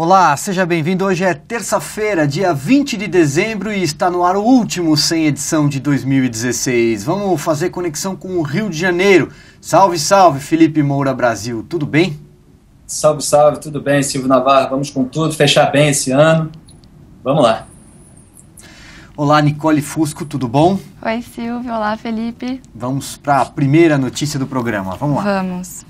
Olá, seja bem-vindo. Hoje é terça-feira, dia 20 de dezembro e está no ar o último Sem Edição de 2016. Vamos fazer conexão com o Rio de Janeiro. Salve, salve, Felipe Moura Brasil. Tudo bem? Salve, salve, tudo bem, Silvio Navarro. Vamos com tudo, fechar bem esse ano. Vamos lá. Olá, Nicole Fusco, tudo bom? Oi, Silvio. Olá, Felipe. Vamos para a primeira notícia do programa. Vamos lá. Vamos.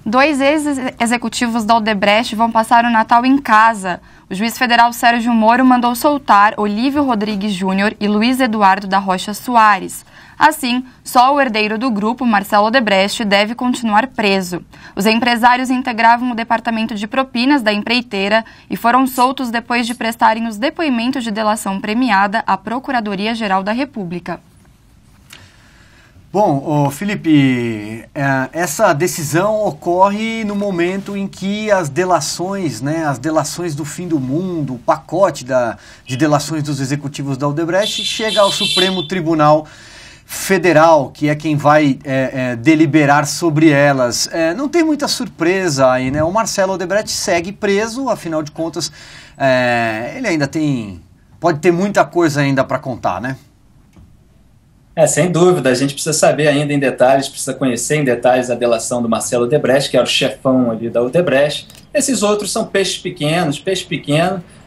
2 ex-executivos da Odebrecht vão passar o Natal em casa. O juiz federal Sérgio Moro mandou soltar Olívio Rodrigues Júnior e Luiz Eduardo da Rocha Soares. Assim, só o herdeiro do grupo, Marcelo Odebrecht, deve continuar preso. Os empresários integravam o departamento de propinas da empreiteira e foram soltos depois de prestarem os depoimentos de delação premiada à Procuradoria-Geral da República. Bom, Felipe, essa decisão ocorre no momento em que as delações, as delações do fim do mundo, o pacote de delações dos executivos da Odebrecht chega ao Supremo Tribunal Federal, que é quem vai deliberar sobre elas. Não tem muita surpresa aí, né? O Marcelo Odebrecht segue preso, afinal de contas, ele ainda pode ter muita coisa ainda para contar, né? Sem dúvida, a gente precisa saber ainda em detalhes, precisa conhecer em detalhes a delação do Marcelo Odebrecht, que era o chefão ali da Odebrecht. Esses outros são peixe pequeno,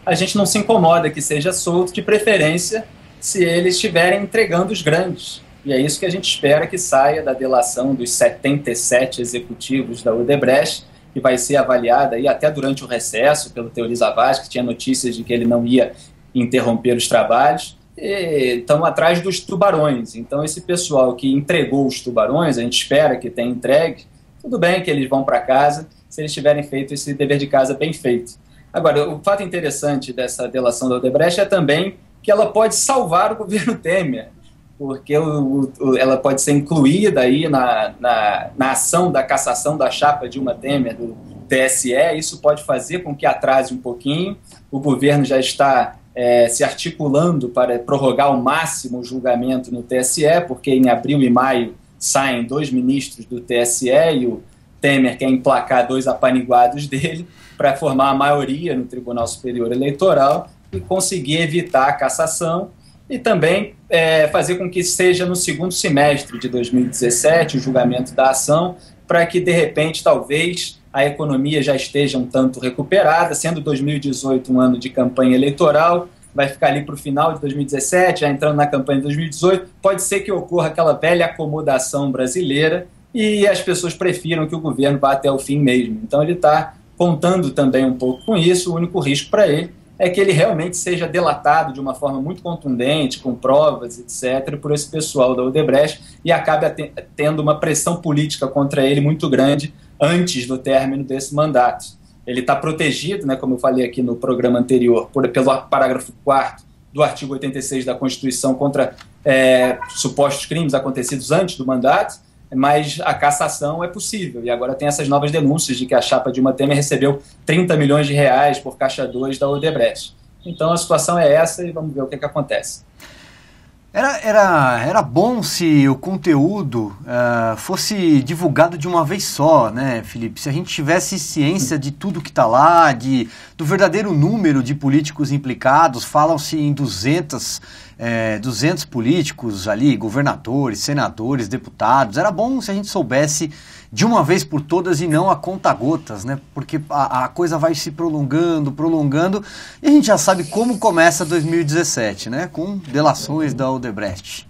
a gente não se incomoda que seja solto, de preferência se eles estiverem entregando os grandes. E é isso que a gente espera que saia da delação dos 77 executivos da Odebrecht, que vai ser avaliada aí até durante o recesso pelo Teori Zavascki, que tinha notícias de que ele não ia interromper os trabalhos. Estão atrás dos tubarões. Então esse pessoal que entregou os tubarões, a gente espera que tenha entregue, tudo bem que eles vão para casa se eles tiverem feito esse dever de casa bem feito. Agora, o fato interessante dessa delação da Odebrecht é também que ela pode salvar o governo Temer, porque ela pode ser incluída aí na ação da cassação da chapa Dilma Temer do TSE. Isso pode fazer com que atrase um pouquinho. O governo já está se articulando para prorrogar ao máximo o julgamento no TSE, porque em abril e maio saem 2 ministros do TSE e o Temer quer emplacar 2 apaniguados dele para formar a maioria no Tribunal Superior Eleitoral e conseguir evitar a cassação e também fazer com que seja no segundo semestre de 2017 o julgamento da ação, para que de repente talvez a economia já esteja um tanto recuperada, sendo 2018 um ano de campanha eleitoral, vai ficar ali para o final de 2017, já entrando na campanha de 2018, pode ser que ocorra aquela velha acomodação brasileira e as pessoas prefiram que o governo vá até o fim mesmo. Então ele está contando também um pouco com isso. O único risco para ele é que ele realmente seja delatado de uma forma muito contundente, com provas, etc., por esse pessoal da Odebrecht e acabe tendo uma pressão política contra ele muito grande antes do término desse mandato. Ele está protegido, como eu falei aqui no programa anterior, pelo parágrafo 4º do artigo 86 da Constituição contra supostos crimes acontecidos antes do mandato, mas a cassação é possível. E agora tem essas novas denúncias de que a chapa Dilma Temer recebeu 30 milhões de reais por caixa 2 da Odebrecht. Então a situação é essa e vamos ver o que acontece. Era bom se o conteúdo fosse divulgado de uma vez só, né, Felipe? Se a gente tivesse ciência de tudo que está lá, do verdadeiro número de políticos implicados, falam-se em 200 políticos ali, governadores, senadores, deputados. Era bom se a gente soubesse de uma vez por todas e não a conta-gotas, né? Porque a coisa vai se prolongando, e a gente já sabe como começa 2017, né? Com delações da Odebrecht.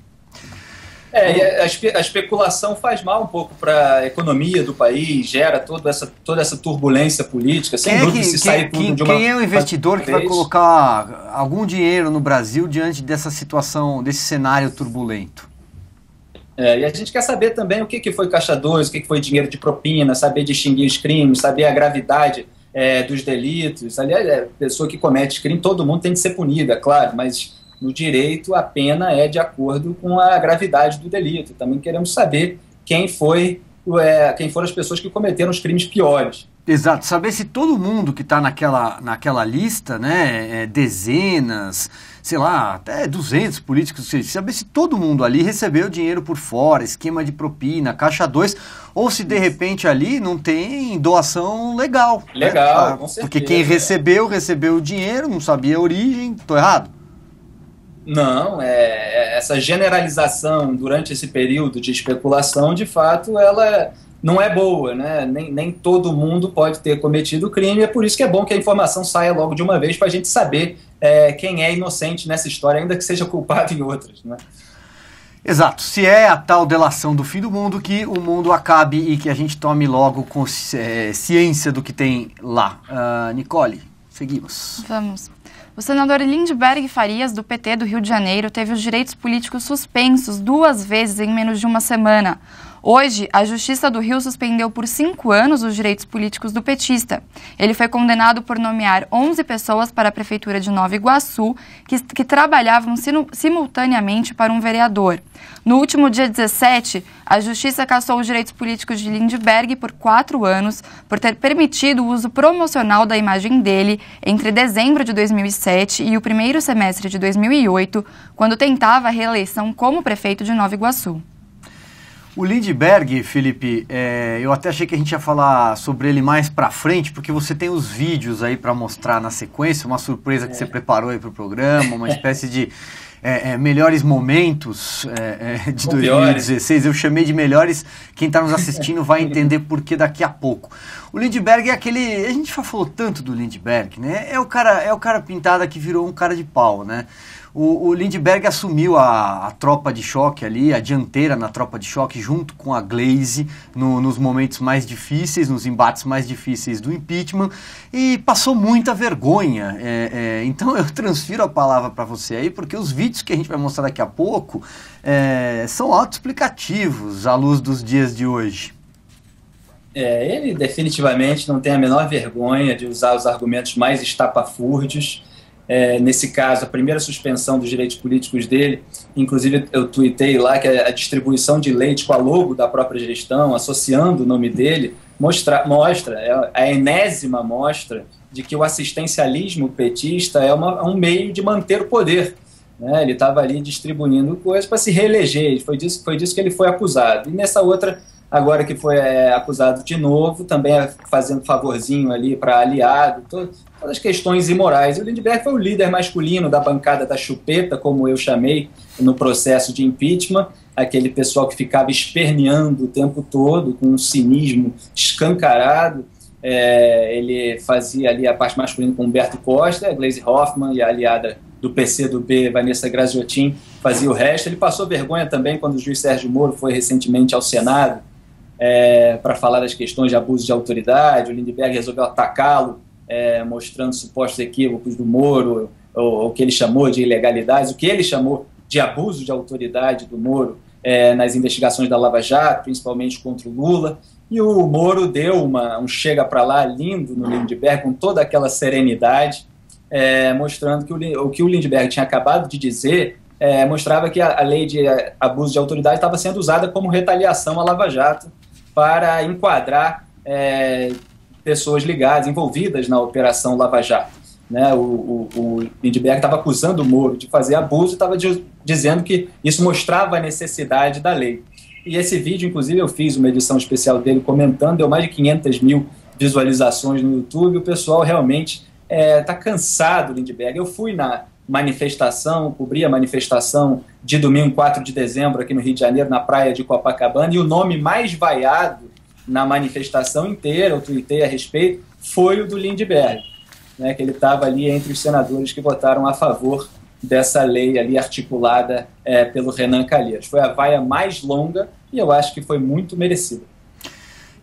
A especulação faz mal um pouco para a economia do país, gera toda essa turbulência política, sem dúvida, se sair tudo de uma... Quem é o investidor que vai colocar algum dinheiro no Brasil diante dessa situação, desse cenário turbulento? E a gente quer saber também o que foi caixa 2, o que foi dinheiro de propina, saber distinguir os crimes, saber a gravidade dos delitos. Aliás, a pessoa que comete crime, todo mundo tem de ser punida, claro, mas no direito a pena é de acordo com a gravidade do delito. Também queremos saber quem foram as pessoas que cometeram os crimes piores. Exato, saber se todo mundo que está naquela lista, né, dezenas, sei lá, até 200 políticos, saber se todo mundo ali recebeu dinheiro por fora, esquema de propina, caixa 2, ou se de repente ali não tem doação legal. Legal, né? Com certeza. Porque quem recebeu o dinheiro, não sabia a origem, tô errado? Não, essa generalização durante esse período de especulação, de fato, ela não é boa, né? Nem todo mundo pode ter cometido crime, é por isso que é bom que a informação saia logo de uma vez para a gente saber quem é inocente nessa história, ainda que seja culpado em outras, né? Exato, se é a tal delação do fim do mundo, que o mundo acabe e que a gente tome logo ciência do que tem lá. Nicole, seguimos. Vamos. O senador Lindbergh Farias, do PT do Rio de Janeiro, teve os direitos políticos suspensos 2 vezes em menos de uma semana. Hoje, a Justiça do Rio suspendeu por 5 anos os direitos políticos do petista. Ele foi condenado por nomear 11 pessoas para a Prefeitura de Nova Iguaçu que trabalhavam simultaneamente para um vereador. No último dia 17, a Justiça cassou os direitos políticos de Lindbergh por 4 anos por ter permitido o uso promocional da imagem dele entre dezembro de 2007 e o primeiro semestre de 2008, quando tentava a reeleição como prefeito de Nova Iguaçu. O Lindbergh, Felipe, eu até achei que a gente ia falar sobre ele mais pra frente, porque você tem os vídeos aí pra mostrar na sequência, uma surpresa que você preparou aí pro programa, uma espécie de melhores momentos de 2016. Eu chamei de melhores, quem tá nos assistindo vai entender por que daqui a pouco. O Lindbergh é aquele, a gente já falou tanto do Lindbergh, né? É o cara pintada que virou um cara de pau, né? O Lindbergh assumiu a tropa de choque ali, a dianteira na tropa de choque, junto com a Glaze, nos momentos mais difíceis, nos embates mais difíceis do impeachment, e passou muita vergonha. Então eu transfiro a palavra para você aí, porque os vídeos que a gente vai mostrar daqui a pouco são autoexplicativos à luz dos dias de hoje. Ele definitivamente não tem a menor vergonha de usar os argumentos mais estapafúrdios. Nesse caso, a primeira suspensão dos direitos políticos dele, inclusive eu tuitei lá que a distribuição de leite com a logo da própria gestão, associando o nome dele, mostra a enésima mostra de que o assistencialismo petista é um meio de manter o poder. Né? Ele estava ali distribuindo coisas para se reeleger, foi disso que ele foi acusado. E nessa outra, agora que foi acusado de novo, também fazendo favorzinho ali para aliado, todas as questões imorais. O Lindbergh foi o líder masculino da bancada da chupeta, como eu chamei, no processo de impeachment, aquele pessoal que ficava esperneando o tempo todo, com um cinismo escancarado. Ele fazia ali a parte masculina com Humberto Costa, a Gleisi Hoffmann e a aliada do PCdoB, Vanessa Graziotin, fazia o resto. Ele passou vergonha também quando o juiz Sérgio Moro foi recentemente ao Senado para falar das questões de abuso de autoridade. O Lindbergh resolveu atacá-lo, mostrando supostos equívocos do Moro, ou o que ele chamou de ilegalidades, o que ele chamou de abuso de autoridade do Moro nas investigações da Lava Jato, principalmente contra o Lula. E o Moro deu um chega para lá lindo no Lindbergh, com toda aquela serenidade, mostrando que o que o Lindbergh tinha acabado de dizer mostrava que a lei de abuso de autoridade estava sendo usada como retaliação à Lava Jato para enquadrar pessoas ligadas, envolvidas na Operação Lava Jato. Né? O Lindbergh estava acusando o Moro de fazer abuso e estava dizendo que isso mostrava a necessidade da lei. E esse vídeo, inclusive, eu fiz uma edição especial dele comentando, deu mais de 500 mil visualizações no YouTube. O pessoal realmente está cansado do Lindbergh. Eu fui na manifestação, cobri a manifestação de domingo 4 de dezembro aqui no Rio de Janeiro, na praia de Copacabana, e o nome mais vaiado na manifestação inteira, eu tuitei a respeito, foi o do Lindbergh, né, que ele estava ali entre os senadores que votaram a favor dessa lei ali articulada pelo Renan Calheiros. Foi a vaia mais longa e eu acho que foi muito merecida.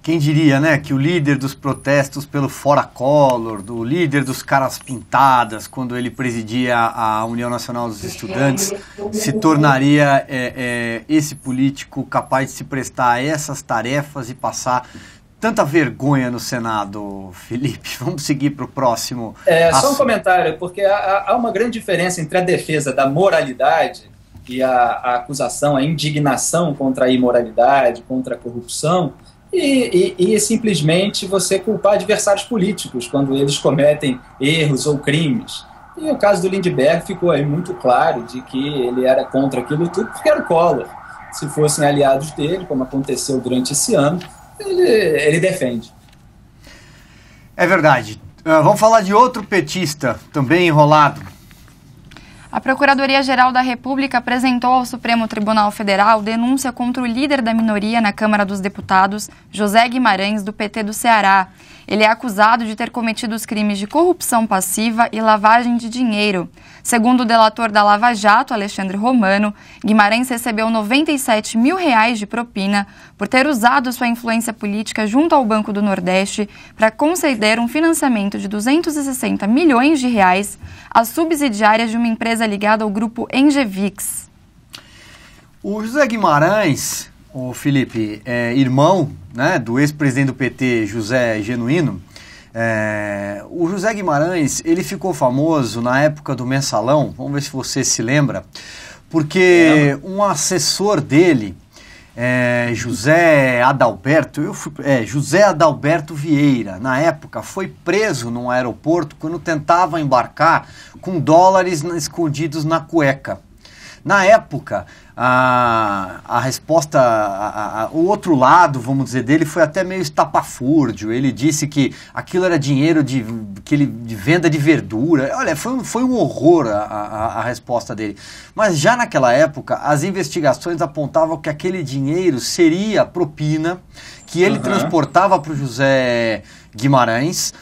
Quem diria, né, que o líder dos protestos pelo Fora Collor, do líder dos caras pintadas, quando ele presidia a União Nacional dos Estudantes, se tornaria esse político capaz de se prestar a essas tarefas e passar tanta vergonha no Senado, Felipe? Vamos seguir para o próximo. Só um comentário, porque há uma grande diferença entre a defesa da moralidade e a acusação, a indignação contra a imoralidade, contra a corrupção, e simplesmente você culpar adversários políticos quando eles cometem erros ou crimes. E o caso do Lindbergh ficou aí muito claro de que ele era contra aquilo tudo porque era o Collor. Se fossem aliados dele, como aconteceu durante esse ano, ele defende. É verdade. Vamos falar de outro petista, também enrolado. A Procuradoria-Geral da República apresentou ao Supremo Tribunal Federal denúncia contra o líder da minoria na Câmara dos Deputados, José Guimarães, do PT do Ceará. Ele é acusado de ter cometido os crimes de corrupção passiva e lavagem de dinheiro. Segundo o delator da Lava Jato, Alexandre Romano, Guimarães recebeu R$97 mil de propina por ter usado sua influência política junto ao Banco do Nordeste para conceder um financiamento de R$260 milhões às subsidiárias de uma empresa ligada ao grupo Engevix. O José Guimarães, o Felipe, é irmão, né, do ex-presidente do PT, José Genuíno. O José Guimarães, ele ficou famoso na época do Mensalão, vamos ver se você se lembra, porque um assessor dele, José Adalberto Vieira, na época, foi preso num aeroporto quando tentava embarcar com dólares escondidos na cueca. Na época, a resposta, o outro lado, vamos dizer, dele foi até meio estapafúrdio. Ele disse que aquilo era dinheiro de venda de verdura. Olha, foi um horror a resposta dele. Mas já naquela época, as investigações apontavam que aquele dinheiro seria propina que ele transportava para o José Guimarães.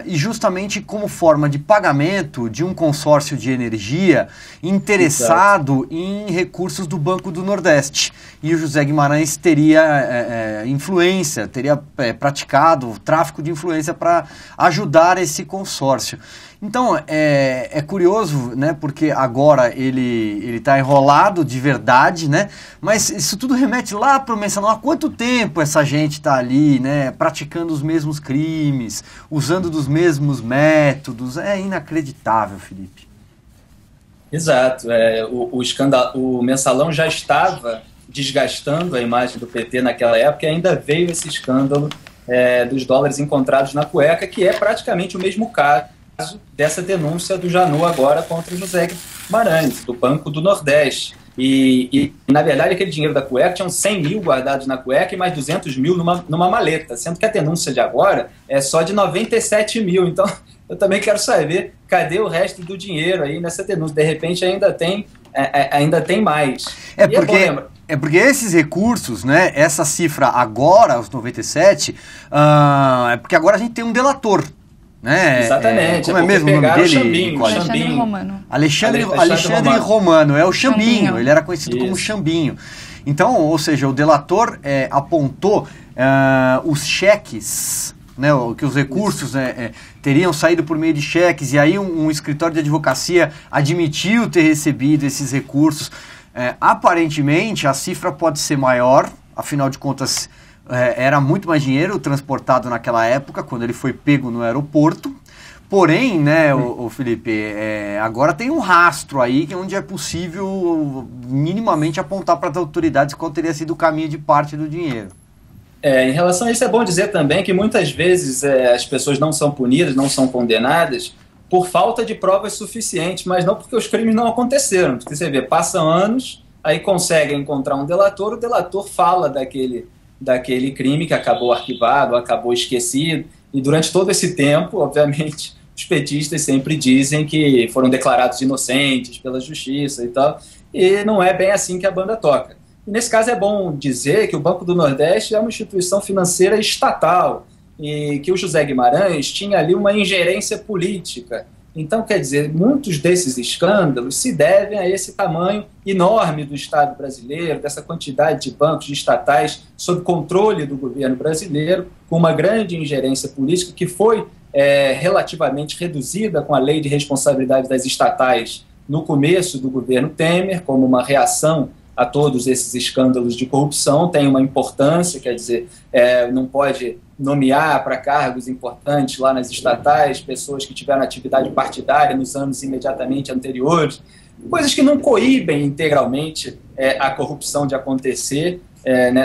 E justamente como forma de pagamento de um consórcio de energia interessado em recursos do Banco do Nordeste. E o José Guimarães teria influência, teria praticado tráfico de influência para ajudar esse consórcio. Então, é curioso, né, porque agora ele está enrolado de verdade, né, mas isso tudo remete lá para o Mensalão. Há quanto tempo essa gente está ali, né, praticando os mesmos crimes, usando dos mesmos métodos? É inacreditável, Felipe. Exato. O Mensalão já estava desgastando a imagem do PT naquela época e ainda veio esse escândalo dos dólares encontrados na cueca, que é praticamente o mesmo caso dessa denúncia do Janot agora contra o José Guimarães, do Banco do Nordeste. E na verdade, aquele dinheiro da cueca, tinham 100 mil guardados na cueca e mais 200 mil numa maleta, sendo que a denúncia de agora é só de 97 mil. Então, eu também quero saber cadê o resto do dinheiro aí nessa denúncia. De repente, ainda tem mais. Porque esses recursos, né, essa cifra agora, os 97, é porque agora a gente tem um delator. Né? Exatamente. Como é mesmo o nome dele? Alexandre Romano. Alexandre Romano, é o Chambinho. Ele era conhecido como Chambinho. Então, ou seja, o delator apontou os cheques, né, que os recursos teriam saído por meio de cheques, e aí um escritório de advocacia admitiu ter recebido esses recursos. Aparentemente, a cifra pode ser maior, afinal de contas, era muito mais dinheiro transportado naquela época, quando ele foi pego no aeroporto. Porém, né, o Felipe, agora tem um rastro aí onde é possível minimamente apontar para as autoridades qual teria sido o caminho de parte do dinheiro. Em relação a isso, é bom dizer também que muitas vezes as pessoas não são punidas, não são condenadas por falta de provas suficientes, mas não porque os crimes não aconteceram. Porque você vê, passam anos, aí conseguem encontrar um delator, o delator fala daquele crime que acabou arquivado, acabou esquecido, e durante todo esse tempo, obviamente, os petistas sempre dizem que foram declarados inocentes pela justiça e tal, e não é bem assim que a banda toca. E nesse caso é bom dizer que o Banco do Nordeste é uma instituição financeira estatal, e que o José Guimarães tinha ali uma ingerência política. Então, quer dizer, muitos desses escândalos se devem a esse tamanho enorme do Estado brasileiro, dessa quantidade de bancos estatais sob controle do governo brasileiro, com uma grande ingerência política que foi relativamente reduzida com a Lei de Responsabilidade das Estatais no começo do governo Temer, como uma reação a todos esses escândalos de corrupção. Tem uma importância, quer dizer, não pode nomear para cargos importantes lá nas estatais pessoas que tiveram atividade partidária nos anos imediatamente anteriores, coisas que não coíbem integralmente a corrupção de acontecer,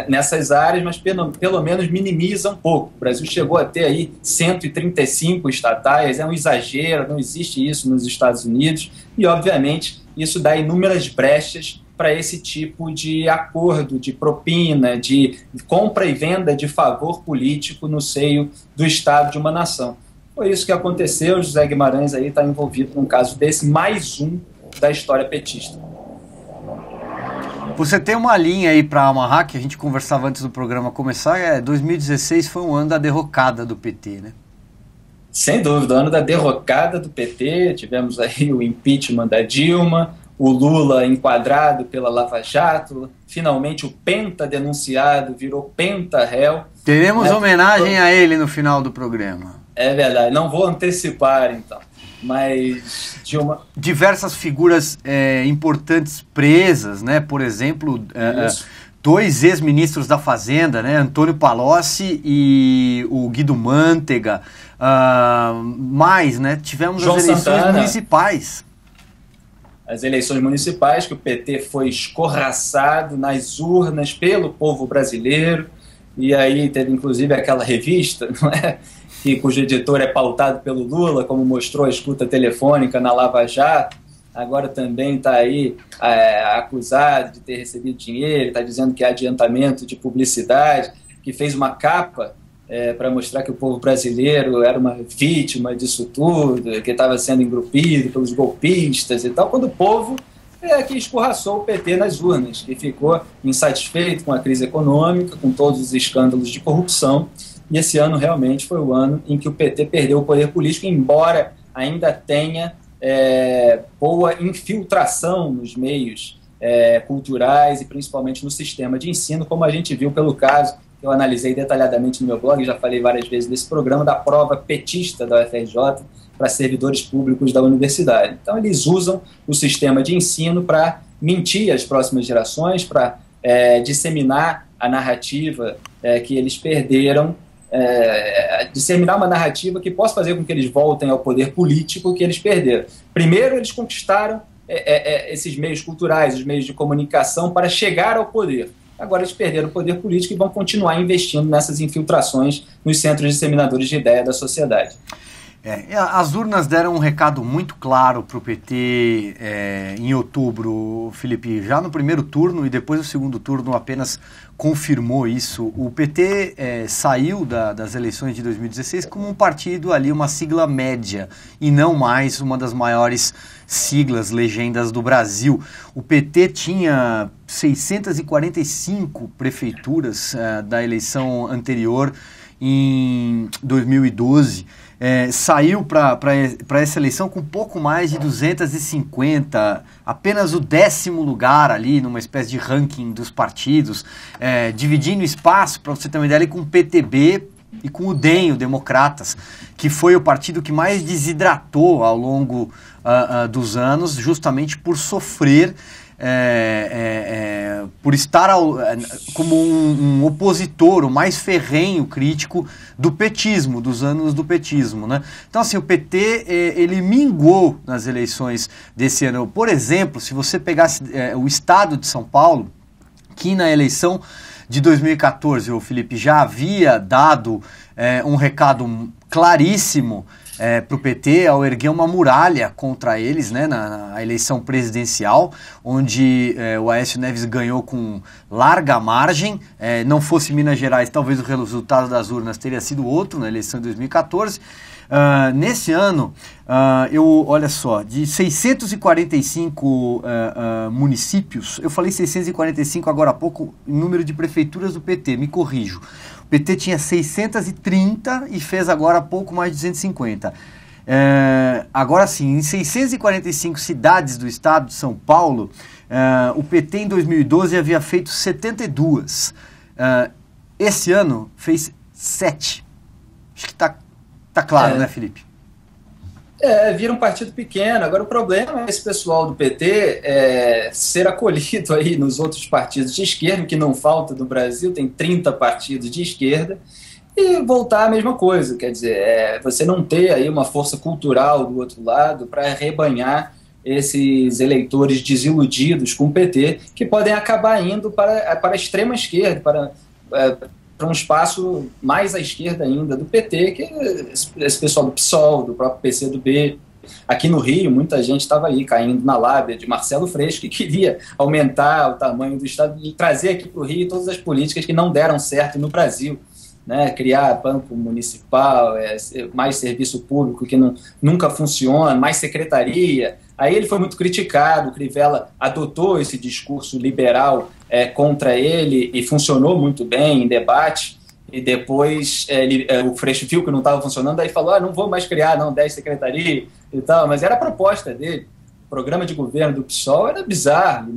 nessas áreas, mas pelo menos minimiza um pouco. O Brasil chegou a ter aí 135 estatais, é um exagero, não existe isso nos Estados Unidos, e obviamente isso dá inúmeras brechas para esse tipo de acordo, de propina, de compra e venda de favor político no seio do Estado de uma nação. Foi isso que aconteceu. José Guimarães aí está envolvido num caso desse, mais um da história petista. Você tem uma linha aí para amarrar, que a gente conversava antes do programa começar, 2016 foi um ano da derrocada do PT, né? Sem dúvida, o ano da derrocada do PT, tivemos aí o impeachment da Dilma, o Lula enquadrado pela Lava Jato, finalmente o penta denunciado virou penta réu. Teremos homenagem a ele no final do programa. É verdade, não vou antecipar então, mas Dilma... Diversas figuras importantes presas, né? Por exemplo, dois ex-ministros da Fazenda, né? Antônio Palocci e o Guido Mantega. Mais, né? Tivemos João as eleições Santana. municipais. As eleições municipais, que o PT foi escorraçado nas urnas pelo povo brasileiro, e aí teve inclusive aquela revista, não é? Cujo editor é pautado pelo Lula, como mostrou a escuta telefônica na Lava Jato, agora também está aí acusado de ter recebido dinheiro, está dizendo que é adiantamento de publicidade, que fez uma capa para mostrar que o povo brasileiro era uma vítima disso tudo, que estava sendo engrupido pelos golpistas e tal, quando o povo que escorraçou o PT nas urnas, que ficou insatisfeito com a crise econômica, com todos os escândalos de corrupção, e esse ano realmente foi o ano em que o PT perdeu o poder político, embora ainda tenha boa infiltração nos meios culturais e principalmente no sistema de ensino, como a gente viu pelo caso que eu analisei detalhadamente no meu blog, já falei várias vezes desse programa, da prova petista da UFRJ para servidores públicos da universidade. Então eles usam o sistema de ensino para mentir às próximas gerações, para disseminar a narrativa que eles perderam, disseminar uma narrativa que possa fazer com que eles voltem ao poder político que eles perderam. Primeiro eles conquistaram esses meios culturais, os meios de comunicação para chegar ao poder. Agora eles perderam o poder político e vão continuar investindo nessas infiltrações nos centros disseminadores de ideia da sociedade. As urnas deram um recado muito claro para o PT em outubro, Felipe. Já no primeiro turno e depois do segundo turno apenas confirmou isso. O PT saiu das eleições de 2016 como um partido ali, uma sigla média, e não mais uma das maiores siglas, legendas do Brasil. O PT tinha 645 prefeituras da eleição anterior em 2012. Saiu para essa eleição com pouco mais de 250, apenas o 10º lugar ali, numa espécie de ranking dos partidos, dividindo espaço, para você ter uma ideia, ali, com o PTB e com o DEM, o Democratas, que foi o partido que mais desidratou ao longo dos anos, justamente por sofrer, por estar como um opositor, o mais ferrenho crítico do petismo, dos anos do petismo, né? Então, assim, o PT, ele minguou nas eleições desse ano. Por exemplo, se você pegasse o estado de São Paulo, que na eleição de 2014, o Felipe já havia dado um recado claríssimo para o PT ao erguer uma muralha contra eles, né, na eleição presidencial, onde o Aécio Neves ganhou com larga margem. Não fosse Minas Gerais, talvez o resultado das urnas teria sido outro na eleição de 2014. Nesse ano, olha só, de 645 municípios, eu falei 645 agora há pouco, em número de prefeituras do PT, me corrijo. O PT tinha 630 e fez agora pouco mais de 250. Agora sim, em 645 cidades do estado de São Paulo, o PT em 2012 havia feito 72. Esse ano fez 7. Acho que tá claro, né, Felipe? Vira um partido pequeno. Agora o problema é esse pessoal do PT ser acolhido aí nos outros partidos de esquerda, que não falta no Brasil, tem 30 partidos de esquerda, e voltar à mesma coisa. Quer dizer, você não ter aí uma força cultural do outro lado para rebanhar esses eleitores desiludidos com o PT, que podem acabar indo para a extrema esquerda, para um espaço mais à esquerda ainda do PT, que é esse pessoal do PSOL, do próprio PCdoB. Aqui no Rio, muita gente estava aí caindo na lábia de Marcelo Freixo, que queria aumentar o tamanho do Estado e trazer aqui para o Rio todas as políticas que não deram certo no Brasil, né? Criar banco municipal, mais serviço público que nunca funciona, mais secretaria. Aí ele foi muito criticado, o Crivella adotou esse discurso liberal contra ele e funcionou muito bem em debate. E depois o Freixo viu que não estava funcionando, aí falou, não vou mais criar 10 secretarias e tal, mas era a proposta dele. O programa de governo do PSOL era bizarro,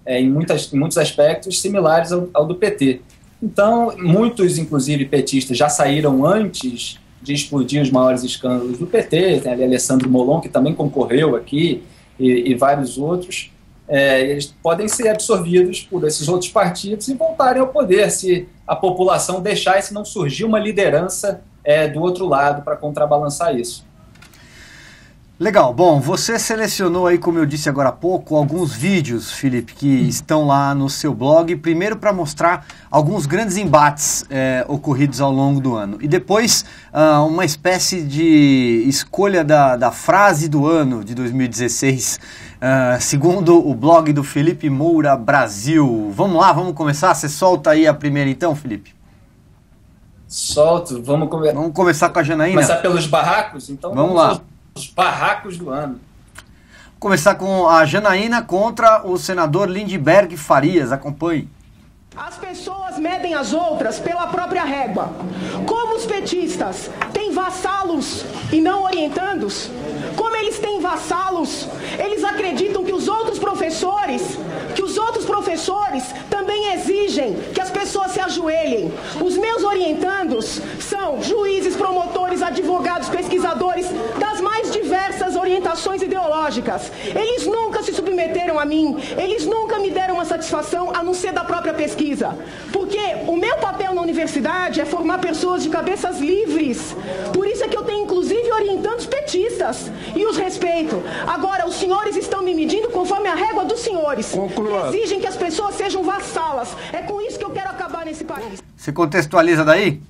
em muitos aspectos similares ao do PT. Então, muitos, inclusive, petistas já saíram antes de explodir os maiores escândalos do PT, tem ali Alessandro Molon, que também concorreu aqui, e vários outros. Eles podem ser absorvidos por esses outros partidos e voltarem ao poder, se a população deixar e se não surgir uma liderança do outro lado para contrabalançar isso. Legal. Bom, você selecionou aí, como eu disse agora há pouco, alguns vídeos, Felipe, que estão lá no seu blog, primeiro para mostrar alguns grandes embates ocorridos ao longo do ano, e depois uma espécie de escolha da frase do ano de 2016, segundo o blog do Felipe Moura Brasil. Vamos lá, vamos começar? Você solta aí a primeira então, Felipe? Solto, vamos começar com a Janaína? Começar pelos barracos? Então vamos lá. Os barracos do ano. Começar com a Janaína contra o senador Lindbergh Farias. Acompanhe. As pessoas medem as outras pela própria régua. Como os petistas têm vassalos e não orientandos, como eles têm vassalos, eles acreditam que os outros professores também exigem que as pessoas se ajoelhem. Os meus orientandos são juízes, promotores, advogados, pesquisadores das mais diversas orientações ideológicas. Eles nunca se submeteram a mim, eles nunca me deram uma satisfação a não ser da própria pesquisa. Porque o meu papel na universidade é formar pessoas de cabeças livres. Por isso é que eu tenho inclusive orientandos petistas e os respeito. Agora, os senhores estão me medindo conforme a régua dos senhores. Conclua. Exigem que as pessoas sejam vassalas. É com isso que eu quero acabar nesse país. Você contextualiza daí?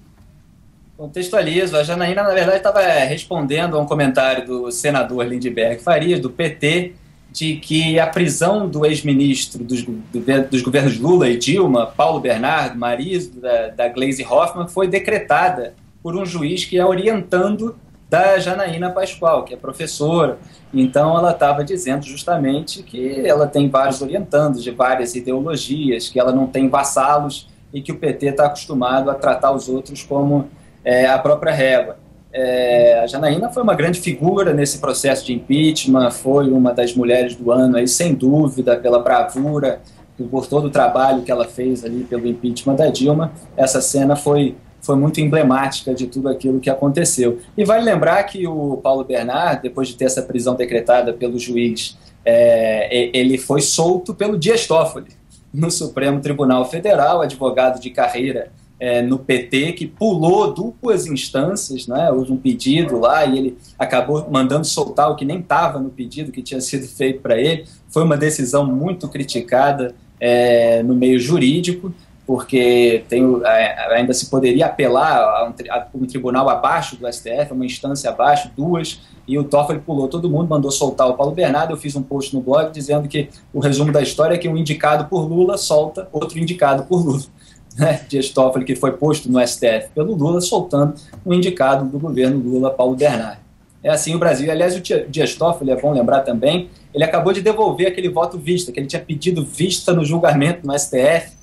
Contextualizo. A Janaína, na verdade, estava respondendo a um comentário do senador Lindbergh Farias, do PT, de que a prisão do ex-ministro dos governos Lula e Dilma, Paulo Bernardo, marido da Gleisi Hoffmann, foi decretada por um juiz que é orientando da Janaína Pascoal, que é professora. Então ela estava dizendo justamente que ela tem vários orientandos de várias ideologias, que ela não tem vassalos e que o PT está acostumado a tratar os outros como a própria régua. A Janaína foi uma grande figura nesse processo de impeachment, foi uma das mulheres do ano, aí, sem dúvida, pela bravura, por todo o trabalho que ela fez ali pelo impeachment da Dilma. Essa cena foi muito emblemática de tudo aquilo que aconteceu. E vale lembrar que o Paulo Bernardo, depois de ter essa prisão decretada pelo juiz, ele foi solto pelo Dias Toffoli, no Supremo Tribunal Federal, advogado de carreira no PT, que pulou 2 instâncias, né? Houve um pedido lá e ele acabou mandando soltar o que nem estava no pedido que tinha sido feito para ele. Foi uma decisão muito criticada no meio jurídico, porque ainda se poderia apelar a um tribunal abaixo do STF, uma instância abaixo, 2, e o Toffoli pulou todo mundo, mandou soltar o Paulo Bernardo. Eu fiz um post no blog dizendo que o resumo da história é que um indicado por Lula solta outro indicado por Lula. Dias Toffoli, que foi posto no STF pelo Lula, soltando um indicado do governo Lula, Paulo Bernardo. É assim o Brasil. Aliás, o Dias Toffoli, é bom lembrar também, ele acabou de devolver aquele voto vista, que ele tinha pedido vista no julgamento no STF,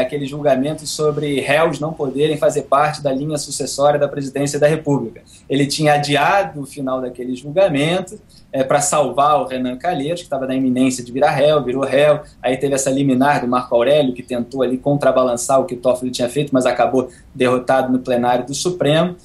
aquele julgamento sobre réus não poderem fazer parte da linha sucessória da presidência da República. Ele tinha adiado o final daquele julgamento para salvar o Renan Calheiros, que estava na iminência de virar réu, virou réu. Aí teve essa liminar do Marco Aurélio, que tentou ali contrabalançar o que Toffoli tinha feito, mas acabou derrotado no plenário do Supremo.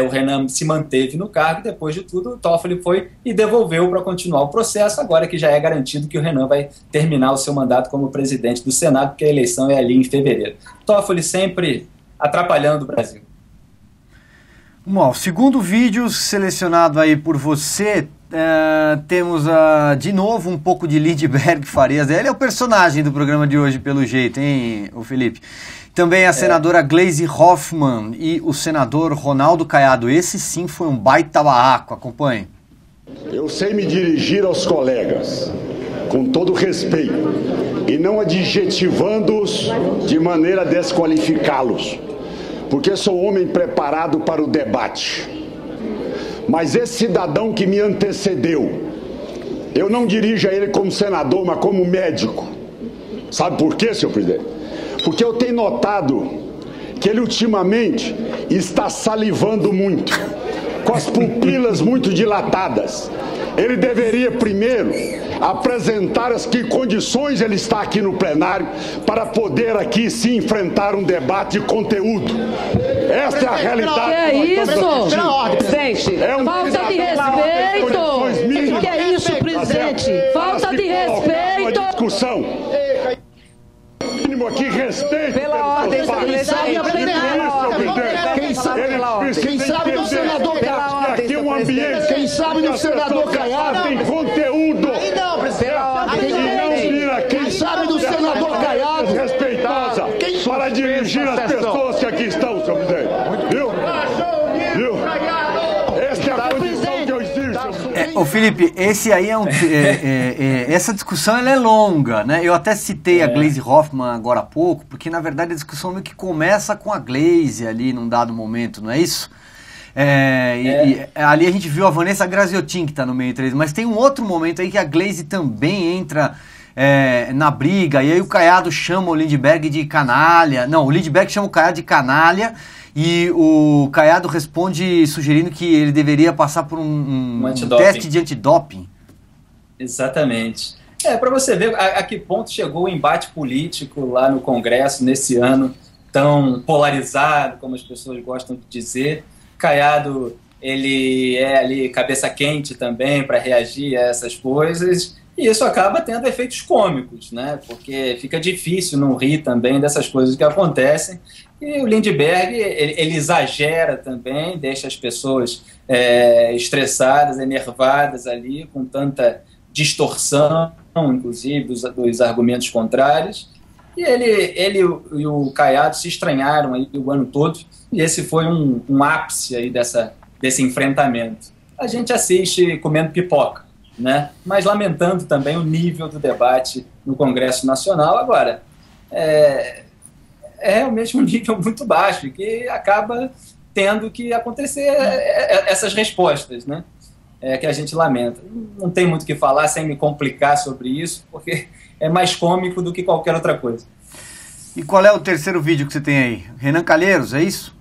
O Renan se manteve no cargo, e depois de tudo o Toffoli foi e devolveu para continuar o processo, agora que já é garantido que o Renan vai terminar o seu mandato como presidente do Senado, porque a eleição é ali em fevereiro. Toffoli sempre atrapalhando o Brasil. Bom, o segundo vídeo selecionado aí por você temos de novo um pouco de Lindbergh Farias. Ele é o personagem do programa de hoje, pelo jeito, hein, o Felipe? Também a senadora Gleisi Hoffmann e o senador Ronaldo Caiado. Esse sim foi um baita barraco. Acompanhe. Eu sei me dirigir aos colegas com todo respeito e não adjetivando-os de maneira a desqualificá-los, porque sou homem preparado para o debate. Mas esse cidadão que me antecedeu, eu não dirijo a ele como senador, mas como médico. Sabe por quê, senhor presidente? Porque eu tenho notado que ele ultimamente está salivando muito, com as pupilas muito dilatadas. Ele deveria primeiro apresentar as que condições ele está aqui no plenário para poder aqui sim enfrentar um debate de conteúdo. Esta é a realidade. Que é isso? Pela ordem, presidente. Falta de respeito. Que é isso, presidente? Falta de respeito. Discussão. Mínimo aqui respeito. Pela ordem, Quem sabe do senador Caiado. Aqui é um ambiente. Quem sabe do senador Caiado tem conteúdo. Quem sabe do senador Caiado respeitosa para dirigir as pessoas que aqui estão, senhor presidente. Viu? Esta é a condição que eu exijo. Ô Felipe, esse aí essa discussão ela é longa, né? Eu até citei a Gleisi Hoffmann agora há pouco, porque na verdade a discussão meio que começa com a Gleisi ali num dado momento, não é isso? Ali a gente viu a Vanessa Graziotin que está no meio entre eles, mas tem um outro momento aí que a Gleisi também entra na briga, e aí o Caiado chama o Lindbergh de canalha. Não, o Lindbergh chama o Caiado de canalha e o Caiado responde sugerindo que ele deveria passar por um teste de antidoping. Exatamente. Para você ver a que ponto chegou o embate político lá no Congresso nesse ano tão polarizado, como as pessoas gostam de dizer. Caiado, ele é ali cabeça quente também para reagir a essas coisas, e isso acaba tendo efeitos cômicos, né? Porque fica difícil não rir também dessas coisas que acontecem, e o Lindbergh, ele exagera também, deixa as pessoas estressadas, enervadas ali, com tanta distorção, inclusive, dos argumentos contrários, e ele e o Caiado se estranharam aí o ano todo, e esse foi um ápice aí desse enfrentamento. A gente assiste comendo pipoca, né? Mas lamentando também o nível do debate no Congresso Nacional. Agora, é realmente um nível muito baixo, que acaba tendo que acontecer essas respostas, né? Que a gente lamenta. Não tem muito o que falar sem me complicar sobre isso, porque é mais cômico do que qualquer outra coisa. E qual é o terceiro vídeo que você tem aí? Renan Calheiros, é isso?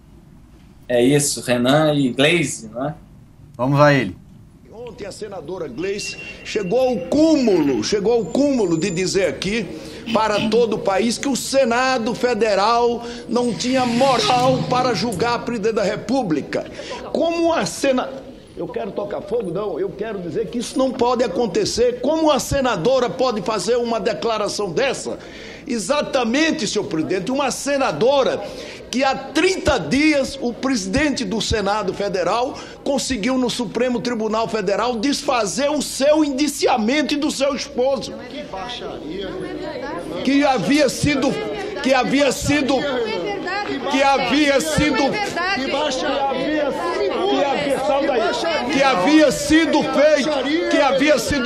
É isso, Renan e Gleisi, não é? Vamos a ele. Ontem a senadora Gleisi chegou ao cúmulo de dizer aqui para todo o país que o Senado Federal não tinha moral para julgar a presidente da República. Como a Eu quero tocar fogo? Não, eu quero dizer que isso não pode acontecer. Como a senadora pode fazer uma declaração dessa? Exatamente, senhor presidente, uma senadora que há 30 dias o presidente do Senado Federal conseguiu no Supremo Tribunal Federal desfazer o seu indiciamento e do seu esposo. Que havia sido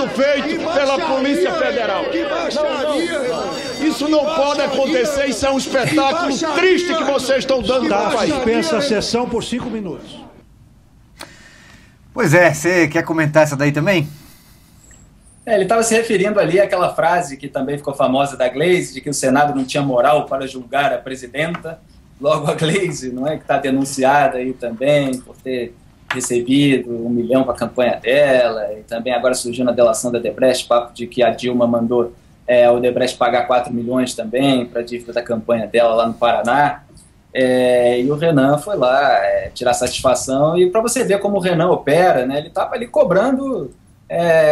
feito pela Polícia Federal. Isso não pode acontecer, isso é um espetáculo triste que vocês estão dando para o país. Dispensa a sessão por 5 minutos. Pois é, você quer comentar essa daí também? Ele estava se referindo ali àquela frase que também ficou famosa da Gleisi, de que o Senado não tinha moral para julgar a presidenta. Logo a Gleisi, não é, que está denunciada aí também por ter recebido 1 milhão para a campanha dela, e também agora surgiu na delação da Odebrecht, papo de que a Dilma mandou a Odebrecht pagar 4 milhões também para a dívida da campanha dela lá no Paraná. E o Renan foi lá tirar satisfação, e para você ver como o Renan opera, né, ele estava ali cobrando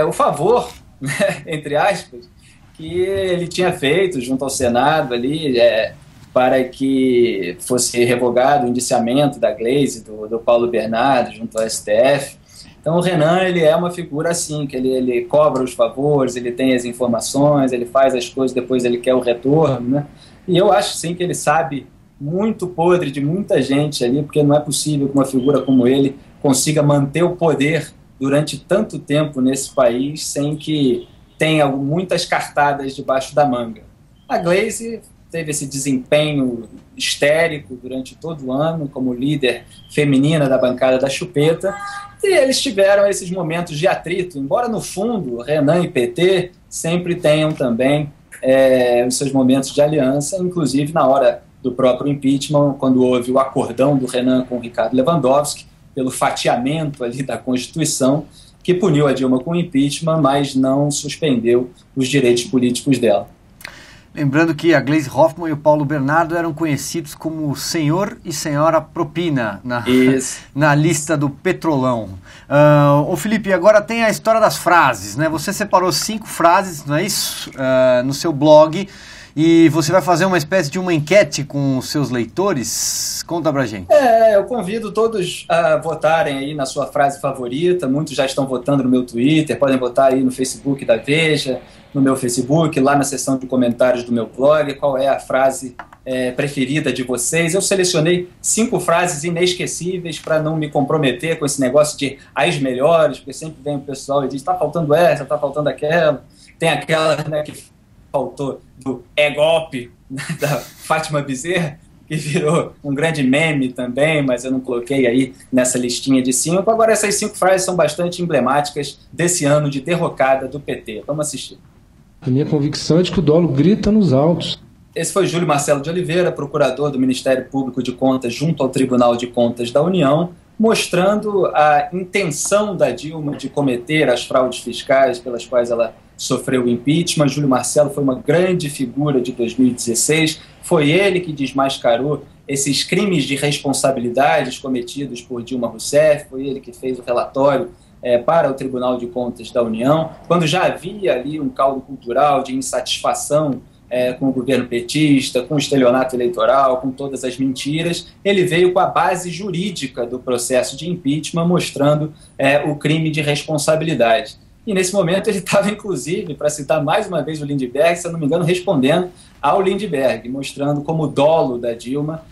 o favor, né, entre aspas, que ele tinha feito junto ao Senado ali, para que fosse revogado o indiciamento da Gleisi, do Paulo Bernardo, junto ao STF. Então o Renan, ele é uma figura assim, que ele cobra os favores, ele tem as informações, ele faz as coisas, depois ele quer o retorno, né? E eu acho sim que ele sabe muito podre de muita gente ali, porque não é possível que uma figura como ele consiga manter o poder durante tanto tempo nesse país sem que tenha muitas cartadas debaixo da manga. A Gleisi teve esse desempenho histérico durante todo o ano como líder feminina da bancada da Chupeta, e eles tiveram esses momentos de atrito, embora no fundo Renan e PT sempre tenham também os seus momentos de aliança, inclusive na hora do próprio impeachment, quando houve o acordão do Renan com o Ricardo Lewandowski, pelo fatiamento ali da Constituição, que puniu a Dilma com o impeachment, mas não suspendeu os direitos políticos dela. Lembrando que a Gleisi Hoffmann e o Paulo Bernardo eram conhecidos como Senhor e Senhora Propina na lista do Petrolão. Ô Felipe, agora tem a história das frases, né? Você separou 5 frases, não é isso? No seu blog, e você vai fazer uma espécie de uma enquete com os seus leitores. Conta pra gente. Eu convido todos a votarem aí na sua frase favorita. Muitos já estão votando no meu Twitter, podem votar aí no Facebook da Veja, no meu Facebook, lá na seção de comentários do meu blog, qual é a frase preferida de vocês. Eu selecionei 5 frases inesquecíveis para não me comprometer com esse negócio de as melhores, porque sempre vem o pessoal e diz, tá faltando essa, tá faltando aquela. Tem aquela, né, que faltou do golpe, né, da Fátima Bezerra, que virou um grande meme também, mas eu não coloquei aí nessa listinha de 5. Agora essas 5 frases são bastante emblemáticas desse ano de derrocada do PT. Vamos assistir. A minha convicção é de que o dolo grita nos altos. Esse foi Júlio Marcelo de Oliveira, procurador do Ministério Público de Contas junto ao Tribunal de Contas da União, mostrando a intenção da Dilma de cometer as fraudes fiscais pelas quais ela sofreu o impeachment. Júlio Marcelo foi uma grande figura de 2016, foi ele que desmascarou esses crimes de responsabilidades cometidos por Dilma Rousseff, foi ele que fez o relatório para o Tribunal de Contas da União, quando já havia ali um caldo cultural de insatisfação com o governo petista, com o estelionato eleitoral, com todas as mentiras. Ele veio com a base jurídica do processo de impeachment, mostrando o crime de responsabilidade. E nesse momento ele estava, inclusive, para citar mais uma vez o Lindbergh, se eu não me engano, respondendo ao Lindbergh, mostrando como o dolo da Dilma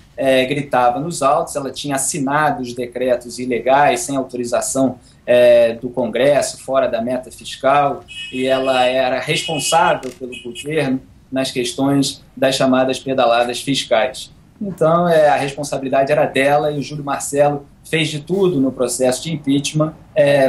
gritava nos altos. Ela tinha assinado os decretos ilegais, sem autorização do Congresso, fora da meta fiscal, e ela era responsável pelo governo nas questões das chamadas pedaladas fiscais. Então, a responsabilidade era dela, e o Júlio Marcelo fez de tudo no processo de impeachment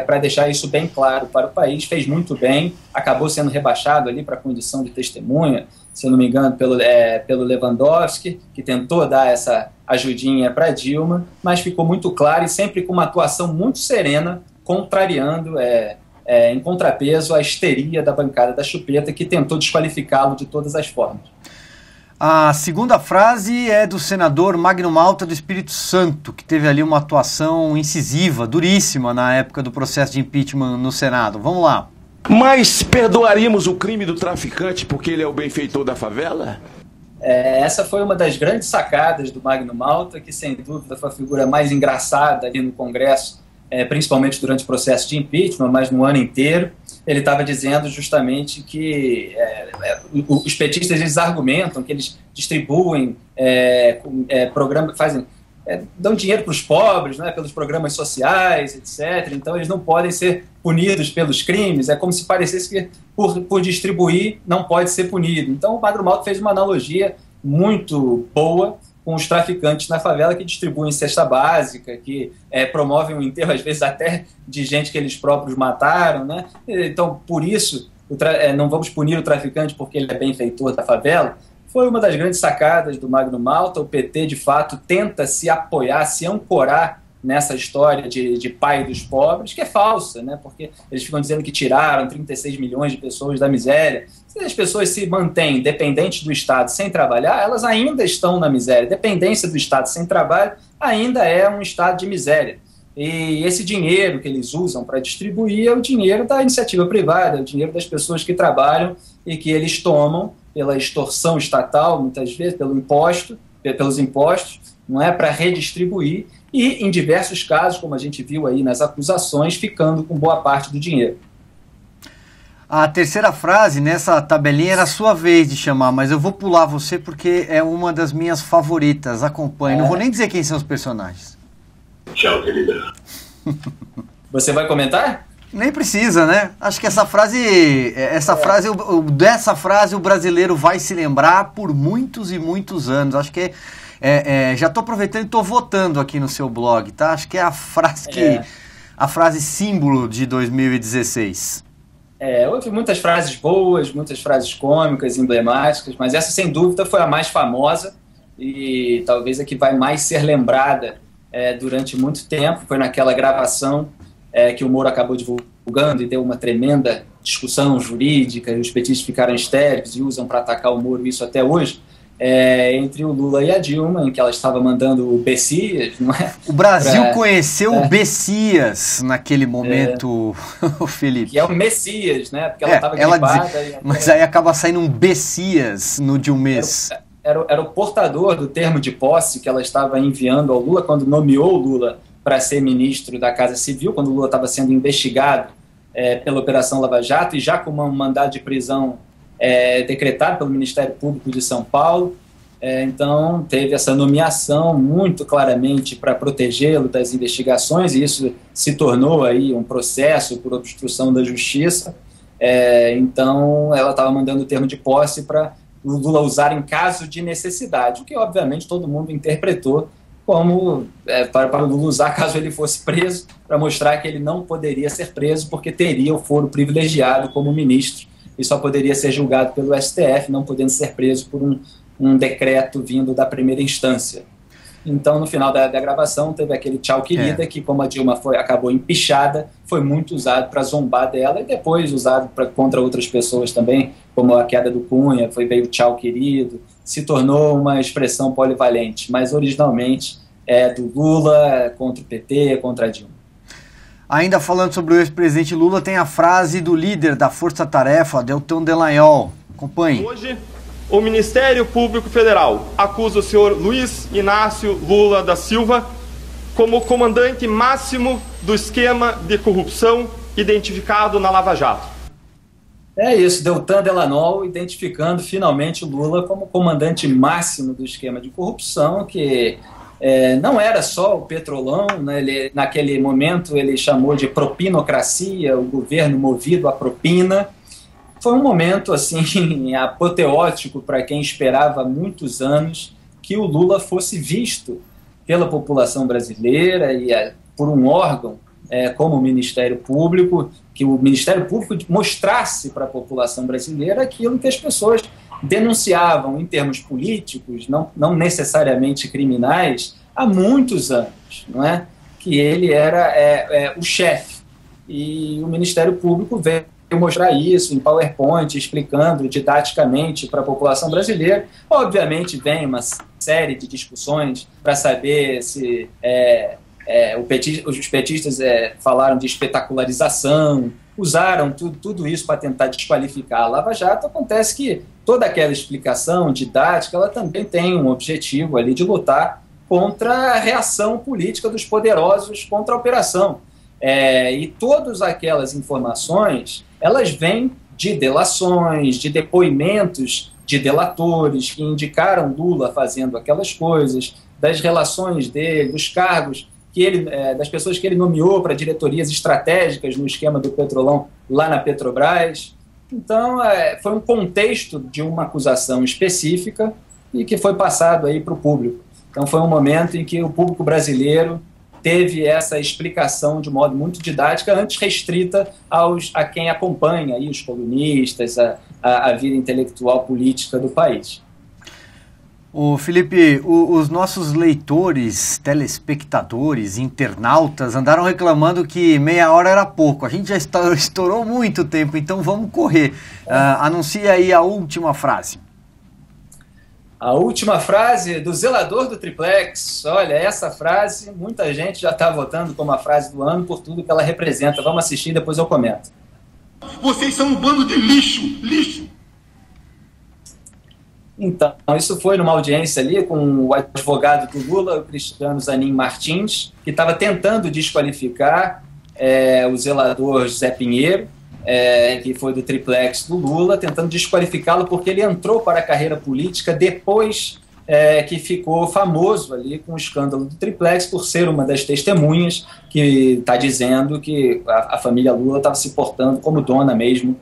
para deixar isso bem claro para o país. Fez muito bem, acabou sendo rebaixado ali para a condição de testemunha, se eu não me engano, pelo Lewandowski, que tentou dar essa ajudinha para Dilma, mas ficou muito claro e sempre com uma atuação muito serena, contrariando, em contrapeso, a histeria da bancada da Chupeta, que tentou desqualificá-lo de todas as formas. A segunda frase é do senador Magno Malta do Espírito Santo, que teve ali uma atuação incisiva, duríssima, na época do processo de impeachment no Senado. Vamos lá. Mas perdoaríamos o crime do traficante porque ele é o benfeitor da favela? Essa foi uma das grandes sacadas do Magno Malta, que sem dúvida foi a figura mais engraçada ali no Congresso, principalmente durante o processo de impeachment, mas no ano inteiro. Ele estava dizendo justamente que os petistas, eles argumentam que eles distribuem programas, dão dinheiro para os pobres, né, pelos programas sociais, etc. Então eles não podem ser punidos pelos crimes. É como se parecesse que por distribuir não pode ser punido. Então o Magno Malta fez uma analogia muito boa com os traficantes na favela, que distribuem cesta básica, que promovem o enterro, às vezes até de gente que eles próprios mataram, né? Então, por isso, não vamos punir o traficante porque ele é benfeitor da favela. Foi uma das grandes sacadas do Magno Malta. O PT, de fato, tenta se apoiar, se ancorar nessa história de pai dos pobres, que é falsa, né? Porque eles ficam dizendo que tiraram 36 milhões de pessoas da miséria. Se as pessoas se mantêm dependentes do Estado sem trabalhar, elas ainda estão na miséria. Dependência do Estado sem trabalho ainda é um estado de miséria. E esse dinheiro que eles usam para distribuir é o dinheiro da iniciativa privada, é o dinheiro das pessoas que trabalham e que eles tomam pela extorsão estatal, muitas vezes, pelo imposto, pelos impostos, não é, para redistribuir e, em diversos casos, como a gente viu aí nas acusações, ficando com boa parte do dinheiro. A terceira frase nessa tabelinha era a sua vez de chamar, mas eu vou pular você porque é uma das minhas favoritas. Acompanhe. Não vou nem dizer quem são os personagens. Tchau, querida. Você vai comentar? Nem precisa, né? Acho que dessa frase o brasileiro vai se lembrar por muitos e muitos anos. Acho que já estou aproveitando e estou votando aqui no seu blog, tá? Acho que é a frase símbolo de 2016. Houve muitas frases boas, muitas frases cômicas, emblemáticas, mas essa, sem dúvida, foi a mais famosa e talvez a que vai mais ser lembrada durante muito tempo. Foi naquela gravação que o Moro acabou divulgando e deu uma tremenda discussão jurídica, e os petistas ficaram histéricos e usam para atacar o Moro isso até hoje, entre o Lula e a Dilma, em que ela estava mandando o Bessias, não é? O Brasil conheceu o Bessias naquele momento, Felipe. Que é o Messias, né? Porque ela estava gripada. Mas aí acaba saindo um Bessias de um mês. Era o portador do termo de posse que ela estava enviando ao Lula quando nomeou o Lula para ser ministro da Casa Civil, quando o Lula estava sendo investigado pela Operação Lava Jato e já com um mandado de prisão decretado pelo Ministério Público de São Paulo. Então teve essa nomeação muito claramente para protegê-lo das investigações, e isso se tornou aí um processo por obstrução da justiça. Então ela estava mandando o termo de posse para o Lula usar em caso de necessidade, o que obviamente todo mundo interpretou como para o Lula usar caso ele fosse preso, para mostrar que ele não poderia ser preso porque teria o foro privilegiado como ministro e só poderia ser julgado pelo STF, não podendo ser preso por um decreto vindo da primeira instância. Então, no final da gravação, teve aquele tchau querida, que como a Dilma acabou empichada, foi muito usado para zombar dela e depois usado contra outras pessoas também, como a queda do Cunha, veio tchau querido, se tornou uma expressão polivalente, mas originalmente é do Lula contra o PT, contra a Dilma. Ainda falando sobre o ex-presidente Lula, tem a frase do líder da Força Tarefa, Deltan Dallagnol. Acompanhe. Hoje, o Ministério Público Federal acusa o senhor Luiz Inácio Lula da Silva como comandante máximo do esquema de corrupção identificado na Lava Jato. É isso, Deltan Dallagnol identificando finalmente o Lula como comandante máximo do esquema de corrupção, que não era só o petrolão, né? Naquele momento ele chamou de propinocracia, o governo movido à propina. Foi um momento assim apoteótico para quem esperava há muitos anos que o Lula fosse visto pela população brasileira e por um órgão como o Ministério Público, que o Ministério Público mostrasse para a população brasileira aquilo que as pessoas denunciavam em termos políticos, não necessariamente criminais, há muitos anos, não é? Que ele era o chefe. E o Ministério Público veio mostrar isso em PowerPoint, explicando didaticamente para a população brasileira. Obviamente vem uma série de discussões para saber se os petistas falaram de espetacularização, usaram tudo isso para tentar desqualificar a Lava Jato. Acontece que toda aquela explicação didática, ela também tem um objetivo ali de lutar contra a reação política dos poderosos contra a operação. E todas aquelas informações, elas vêm de delações, de depoimentos de delatores que indicaram Lula fazendo aquelas coisas, das relações dele, dos cargos que ele, das pessoas que ele nomeou para diretorias estratégicas no esquema do Petrolão lá na Petrobras. Então, foi um contexto de uma acusação específica e que foi passado aí para o público. Então, foi um momento em que o público brasileiro teve essa explicação de modo muito didática, antes restrita a quem acompanha aí, os colunistas, a vida intelectual política do país. Ô Felipe, os nossos leitores, telespectadores, internautas andaram reclamando que meia hora era pouco. A gente já estourou muito tempo, então vamos correr. Anuncia aí a última frase. A última frase do zelador do Triplex. Olha, essa frase, muita gente já está votando como a frase do ano por tudo que ela representa. Vamos assistir, depois eu comento. Vocês são um bando de lixo, lixo. Então, isso foi numa audiência ali com o advogado do Lula, o Cristiano Zanin Martins, que estava tentando desqualificar o zelador José Pinheiro, que foi do triplex do Lula, tentando desqualificá-lo porque ele entrou para a carreira política depois que ficou famoso ali com o escândalo do triplex por ser uma das testemunhas que está dizendo que a família Lula estava se portando como dona mesmo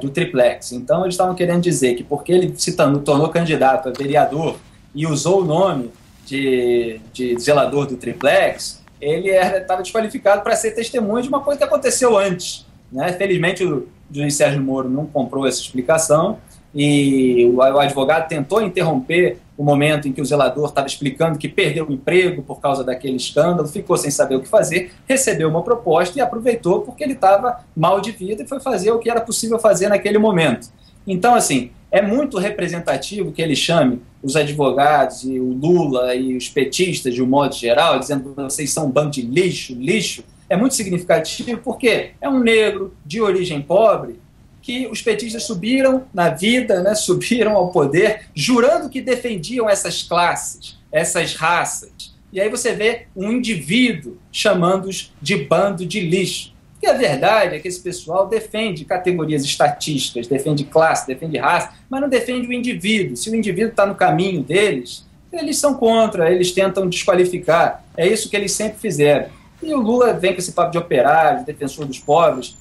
do triplex. Então eles estavam querendo dizer que porque ele se tornou candidato a vereador e usou o nome de zelador do triplex, ele estava desqualificado para ser testemunha de uma coisa que aconteceu antes, né? Felizmente o juiz Sérgio Moro não comprou essa explicação e o advogado tentou interromper o momento em que o zelador estava explicando que perdeu o emprego por causa daquele escândalo, ficou sem saber o que fazer, recebeu uma proposta e aproveitou porque ele estava mal de vida e foi fazer o que era possível fazer naquele momento. Então, assim, é muito representativo que ele chame os advogados e o Lula e os petistas, de um modo geral, dizendo que vocês são um bando de lixo. É muito significativo porque é um negro de origem pobre que os petistas subiram na vida, né, subiram ao poder, jurando que defendiam essas classes, essas raças. E aí você vê um indivíduo chamando-os de bando de lixo. E a verdade é que esse pessoal defende categorias estatísticas, defende classe, defende raça, mas não defende o indivíduo. Se o indivíduo está no caminho deles, eles são contra, eles tentam desqualificar. É isso que eles sempre fizeram. E o Lula vem com esse papo de operário, de defensor dos pobres,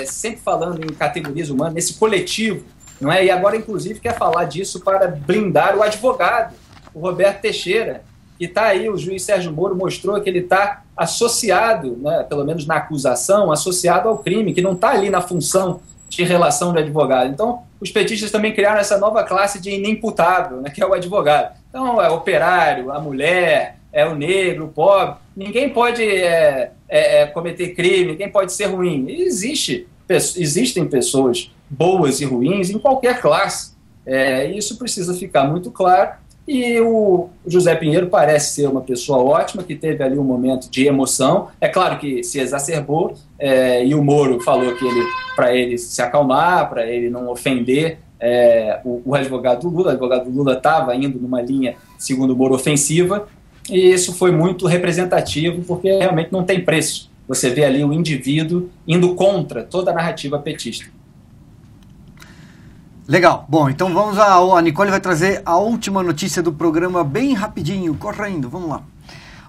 sempre falando em categorias humanas, nesse coletivo, não é? E agora, inclusive, quer falar disso para blindar o advogado, o Roberto Teixeira, que está aí, o juiz Sérgio Moro mostrou que ele está associado, né, pelo menos na acusação, associado ao crime, que não está ali na função de relação do advogado. Então, os petistas também criaram essa nova classe de inimputável, né, que é o advogado. Então, é o operário, a mulher, é o negro, o pobre. Ninguém pode cometer crime, ninguém pode ser ruim. E existem pessoas boas e ruins em qualquer classe. Isso precisa ficar muito claro. E o José Pinheiro parece ser uma pessoa ótima, que teve ali um momento de emoção. É claro que se exacerbou, e o Moro falou que para ele se acalmar, para ele não ofender o advogado do Lula. O advogado do Lula estava indo numa linha, segundo o Moro, ofensiva, e isso foi muito representativo, porque realmente não tem preço. Você vê ali o indivíduo indo contra toda a narrativa petista. Legal. Bom, então vamos a Nicole vai trazer a última notícia do programa bem rapidinho, correndo. Vamos lá.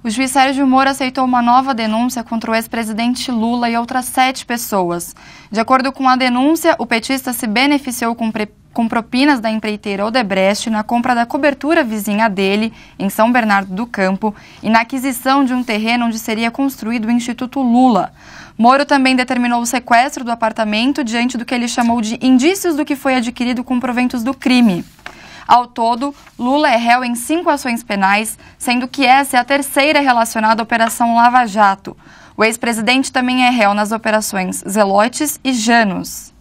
O juiz Sérgio Moro aceitou uma nova denúncia contra o ex-presidente Lula e outras 7 pessoas. De acordo com a denúncia, o petista se beneficiou com propinas da empreiteira Odebrecht na compra da cobertura vizinha dele, em São Bernardo do Campo, e na aquisição de um terreno onde seria construído o Instituto Lula. Moro também determinou o sequestro do apartamento diante do que ele chamou de indícios do que foi adquirido com proventos do crime. Ao todo, Lula é réu em 5 ações penais, sendo que essa é a terceira relacionada à Operação Lava Jato. O ex-presidente também é réu nas operações Zelotes e Janus.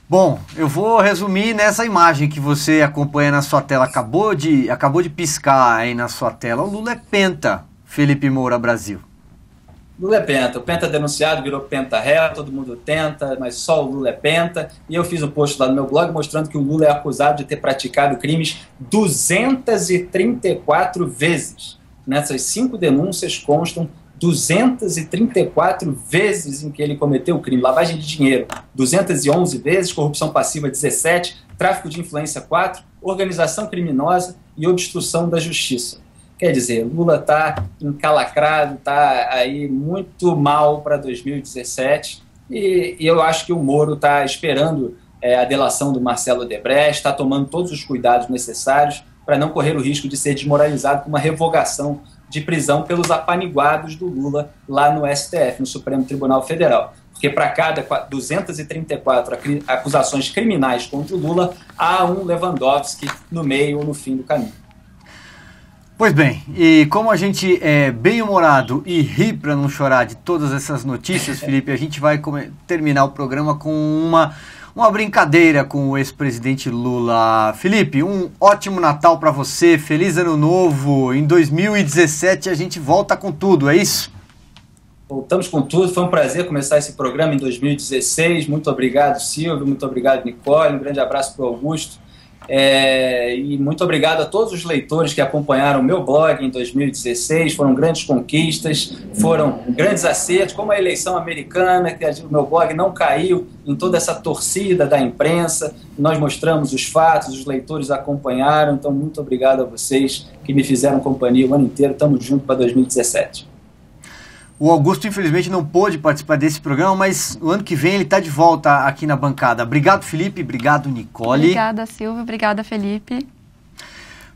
Bom, eu vou resumir nessa imagem que você acompanha na sua tela. Acabou de piscar aí na sua tela. O Lula é penta, Felipe Moura Brasil. Lula é penta. O penta denunciado virou penta réu, todo mundo tenta, mas só o Lula é penta. E eu fiz um post lá no meu blog mostrando que o Lula é acusado de ter praticado crimes 234 vezes. Nessas 5 denúncias constam 234 vezes em que ele cometeu o crime. Lavagem de dinheiro, 211 vezes, corrupção passiva, 17, tráfico de influência, 4, organização criminosa e obstrução da justiça. Quer dizer, Lula está encalacrado, está aí muito mal para 2017 e eu acho que o Moro está esperando a delação do Marcelo Odebrecht, está tomando todos os cuidados necessários para não correr o risco de ser desmoralizado com uma revogação de prisão pelos apaniguados do Lula lá no STF, no Supremo Tribunal Federal. Porque para cada 234 acusações criminais contra o Lula, há um Lewandowski no meio ou no fim do caminho. Pois bem, e como a gente é bem-humorado e ri para não chorar de todas essas notícias, Felipe, a gente vai terminar o programa com uma brincadeira com o ex-presidente Lula. Felipe, um ótimo Natal para você, feliz Ano Novo. Em 2017 a gente volta com tudo, é isso? Voltamos com tudo, foi um prazer começar esse programa em 2016. Muito obrigado, Silvio, muito obrigado, Nicole, um grande abraço para o Augusto. E muito obrigado a todos os leitores que acompanharam o meu blog em 2016. Foram grandes conquistas, foram grandes acertos, como a eleição americana, que o meu blog não caiu em toda essa torcida da imprensa. Nós mostramos os fatos, os leitores acompanharam. Então, muito obrigado a vocês que me fizeram companhia o ano inteiro. Estamos juntos para 2017. O Augusto, infelizmente, não pôde participar desse programa, mas o ano que vem ele está de volta aqui na bancada. Obrigado, Felipe. Obrigado, Nicole. Obrigada, Silvio. Obrigada, Felipe.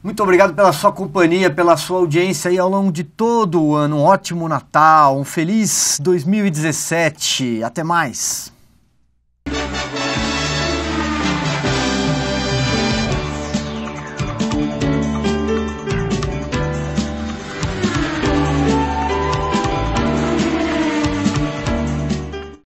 Muito obrigado pela sua companhia, pela sua audiência aí ao longo de todo o ano. Um ótimo Natal, um feliz 2017. Até mais.